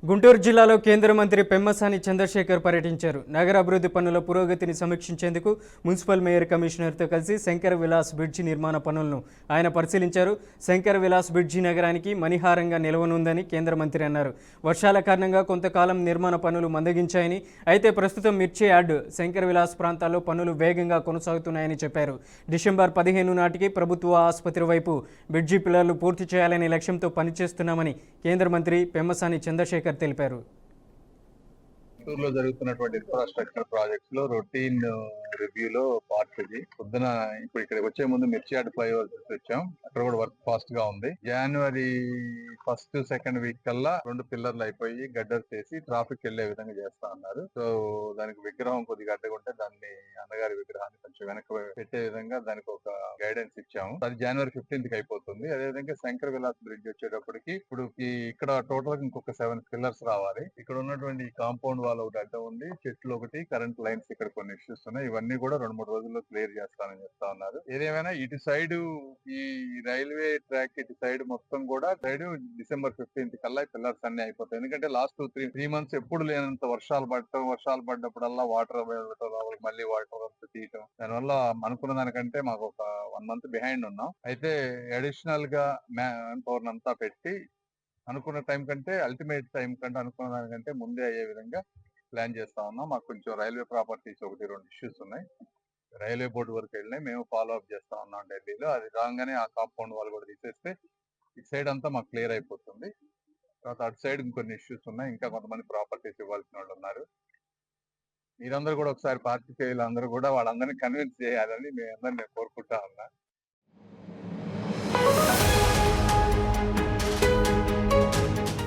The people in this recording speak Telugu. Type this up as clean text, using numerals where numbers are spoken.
గుంటూరు జిల్లాలో కేంద్ర మంత్రి పెమ్మసాని చంద్రశేఖర్ పర్యటించారు. నగర అభివృద్ధి పనుల పురోగతిని సమీక్షించేందుకు మున్సిపల్ మేయర్ కమిషనర్తో కలిసి శంకర విలాస్ బ్రిడ్జి నిర్మాణ పనులను ఆయన పరిశీలించారు. శంకర విలాస్ బ్రిడ్జి నగరానికి మణిహారంగా నిలవనుందని కేంద్ర మంత్రి అన్నారు. వర్షాల కారణంగా కొంతకాలం నిర్మాణ పనులు మందగించాయని, అయితే ప్రస్తుతం మిర్చి యార్డ్, శంకర విలాస్ ప్రాంతాల్లో పనులు వేగంగా కొనసాగుతున్నాయని చెప్పారు. డిసెంబర్ 15 నాటికి ప్రభుత్వ ఆసుపత్రి వైపు బ్రిడ్జి పిల్లర్లు పూర్తి చేయాలనే లక్ష్యంతో పనిచేస్తున్నామని కేంద్ర మంత్రి పెమ్మసాని చంద్రశేఖర్ తెలిపారు. గుంటూరులో జరుగుతున్నటువంటి ఇన్ఫ్రాస్ట్రక్చర్ ప్రాజెక్ట్స్ లో రొటీన్ రివ్యూలో పార్ట్ ఇది. పొద్దున ఇప్పుడు ఇక్కడికి వచ్చే ముందు మిర్చియాడ్ ఫ్లైఓవర్ చూసి వచ్చాం. అక్కడ కూడా వర్క్ ఫాస్ట్ గా ఉంది. జనవరి 1st, 2nd వీక్ కల్లా 2 పిల్లర్లు అయిపోయి గడ్డర్స్ చేసి ట్రాఫిక్ వెళ్లే విధంగా చేస్తా ఉన్నారు. సో దానికి విగ్రహం కొద్దిగా అడ్డగుంటే దాన్ని అన్నగారి విగ్రహాన్ని కొంచెం వెనక్కి పెట్టే విధంగా దానికి ఒక గైడెన్స్ ఇచ్చాము. అది జనవరి 15th కి అయిపోతుంది. అదేవిధంగా శంకర విలాస్ బ్రిడ్జ్ వచ్చేటప్పటికి ఇప్పుడు ఇక్కడ టోటల్ ఇంకొక 7 పిల్లర్స్ రావాలి. ఇక్కడ ఉన్నటువంటి కాంపౌండ్ వాల్ ఒకటి అడ్డం ఉంది, చెట్లు ఒకటి, కరెంట్ లైన్స్ ఇక్కడ కొన్ని ఇష్యూస్ ఉన్నాయి. ఇవన్నీ కూడా 2-3 రోజుల్లో క్లియర్ చేస్తానని చెప్తా ఉన్నారు. ఏదేమైనా ఇటు సైడ్ ఈ రైల్వే ట్రాక్ ఇటు సైడ్ మొత్తం కూడా డిసెంబర్ 15th కల్లా పిల్లర్స్ అన్ని అయిపోతాయి. ఎందుకంటే లాస్ట్ 3 months ఎప్పుడు లేనంత వర్షాలు పడ్డప్పుడల్లా వాటర్ వెళ్ళటం, మళ్ళీ వాటర్ తీయటం, దానివల్ల అనుకున్న దానికంటే మాకు ఒక 1 month బిహైండ్ ఉన్నాం. అయితే అడిషనల్ గా మ్యాన్ పవర్ అంతా పెట్టి అనుకున్న టైం కంటే, అల్టిమేట్ టైం కంటే, అనుకున్న దానికంటే ముందే అయ్యే విధంగా ప్లాన్ చేస్తా ఉన్నాం. మాకు కొంచెం రైల్వే ప్రాపర్టీస్ 1-2 ఇష్యూస్ ఉన్నాయి. రైల్వే బోర్డు వరకు వెళ్ళినాయి. మేము ఫాలో అప్ చేస్తా ఉన్నాం ఢిల్లీలో. అది రాగానే ఆ కాంపౌండ్ వాళ్ళు కూడా తీసేస్తే ఇటు సైడ్ అంతా మాకు క్లియర్ అయిపోతుంది. తర్వాత అటు సైడ్ ఇంకొన్ని ఇష్యూస్ ఉన్నాయి. ఇంకా కొంతమంది ప్రాపర్టీస్ ఇవ్వాల్సిన వాళ్ళు ఉన్నారు. మీరందరూ కూడా ఒకసారి పార్టీ అందరూ కూడా వాళ్ళందరినీ కన్విన్స్ చేయాలని మేము అందరినీ కోరుకుంటా ఉన్నా.